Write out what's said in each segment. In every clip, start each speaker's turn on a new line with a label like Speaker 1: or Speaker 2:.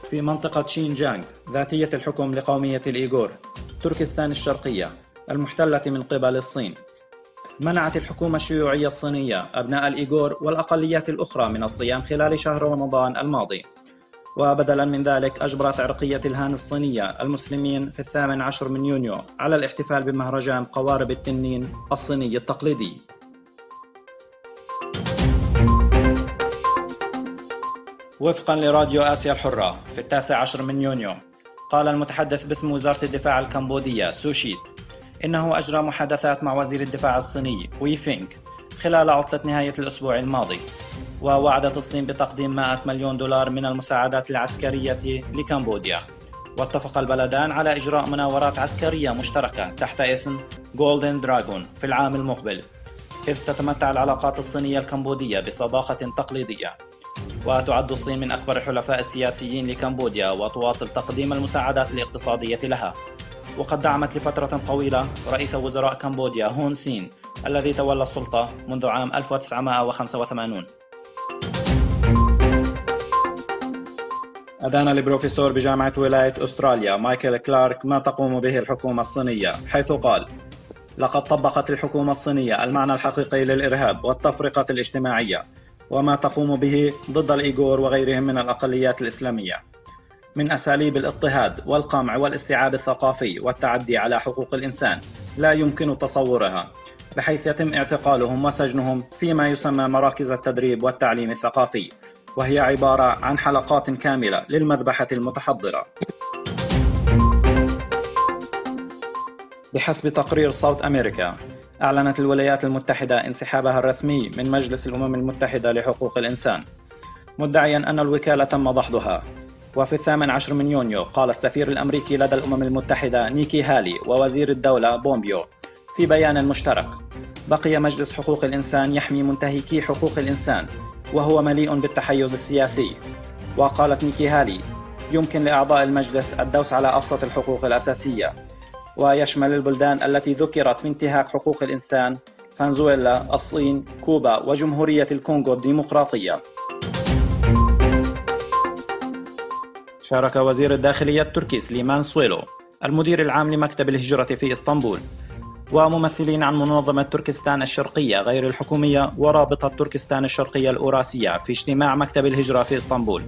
Speaker 1: في منطقة شينجيانغ ذاتية الحكم لقومية الإيغور تركستان الشرقية المحتلة من قبل الصين. منعت الحكومة الشيوعية الصينية أبناء الإيغور والأقليات الأخرى من الصيام خلال شهر رمضان الماضي، وبدلا من ذلك أجبرت عرقية الهان الصينية المسلمين في 18 من يونيو على الاحتفال بمهرجان قوارب التنين الصيني التقليدي. وفقا لراديو آسيا الحرة في 19 من يونيو، قال المتحدث باسم وزارة الدفاع الكمبودية سوشيت إنه أجرى محادثات مع وزير الدفاع الصيني وي فينغ خلال عطلة نهاية الأسبوع الماضي، ووعدت الصين بتقديم 100 مليون دولار من المساعدات العسكرية لكمبوديا. واتفق البلدان على إجراء مناورات عسكرية مشتركة تحت اسم جولدن دراغون في العام المقبل، إذ تتمتع العلاقات الصينية الكمبودية بصداقة تقليدية، وتعد الصين من أكبر الحلفاء السياسيين لكمبوديا وتواصل تقديم المساعدات الاقتصادية لها. وقد دعمت لفترة طويلة رئيس وزراء كمبوديا هون سين الذي تولى السلطة منذ عام 1985. أدان البروفيسور بجامعة ولاية أستراليا مايكل كلارك ما تقوم به الحكومة الصينية، حيث قال: لقد طبقت الحكومة الصينية المعنى الحقيقي للإرهاب والتفرقة الاجتماعية وما تقوم به ضد الإيغور وغيرهم من الأقليات الإسلامية من أساليب الاضطهاد والقمع والاستيعاب الثقافي والتعدي على حقوق الإنسان لا يمكن تصورها، بحيث يتم اعتقالهم وسجنهم فيما يسمى مراكز التدريب والتعليم الثقافي، وهي عبارة عن حلقات كاملة للمذبحة المتحضرة. بحسب تقرير صوت أمريكا، أعلنت الولايات المتحدة انسحابها الرسمي من مجلس الأمم المتحدة لحقوق الإنسان، مدعيا أن الوكالة تم دحضها. وفي 18 من يونيو قال السفير الأمريكي لدى الأمم المتحدة نيكي هالي ووزير الدولة بومبيو في بيان مشترك: بقي مجلس حقوق الإنسان يحمي منتهكي حقوق الإنسان وهو مليء بالتحيز السياسي. وقالت نيكي هالي: يمكن لأعضاء المجلس الدوس على أبسط الحقوق الأساسية، ويشمل البلدان التي ذكرت في انتهاك حقوق الإنسان: فنزويلا، الصين، كوبا، وجمهورية الكونغو الديمقراطية. شارك وزير الداخلية التركي سليمان سويلو المدير العام لمكتب الهجرة في إسطنبول وممثلين عن منظمة تركستان الشرقية غير الحكومية ورابطة تركستان الشرقية الأوراسية في اجتماع مكتب الهجرة في إسطنبول،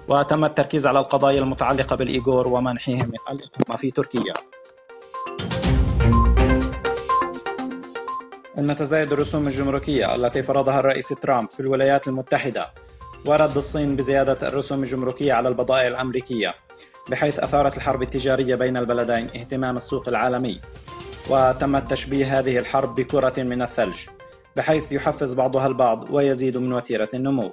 Speaker 1: وتم التركيز على القضايا المتعلقة بالإيغور ومنحهم الإقامة في تركيا. إن تزايد الرسوم الجمركية التي فرضها الرئيس ترامب في الولايات المتحدة ورد الصين بزيادة الرسوم الجمركية على البضائع الأمريكية، بحيث أثارت الحرب التجارية بين البلدين اهتمام السوق العالمي، وتم تشبيه هذه الحرب بكرة من الثلج، بحيث يحفز بعضها البعض ويزيد من وتيرة النمو.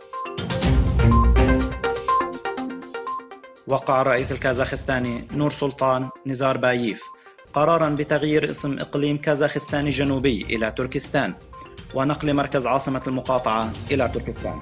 Speaker 1: وقع الرئيس الكازاخستاني نور سلطان نزارباييف قراراً بتغيير اسم إقليم كازاخستان الجنوبي إلى تركستان ونقل مركز عاصمة المقاطعة إلى تركستان.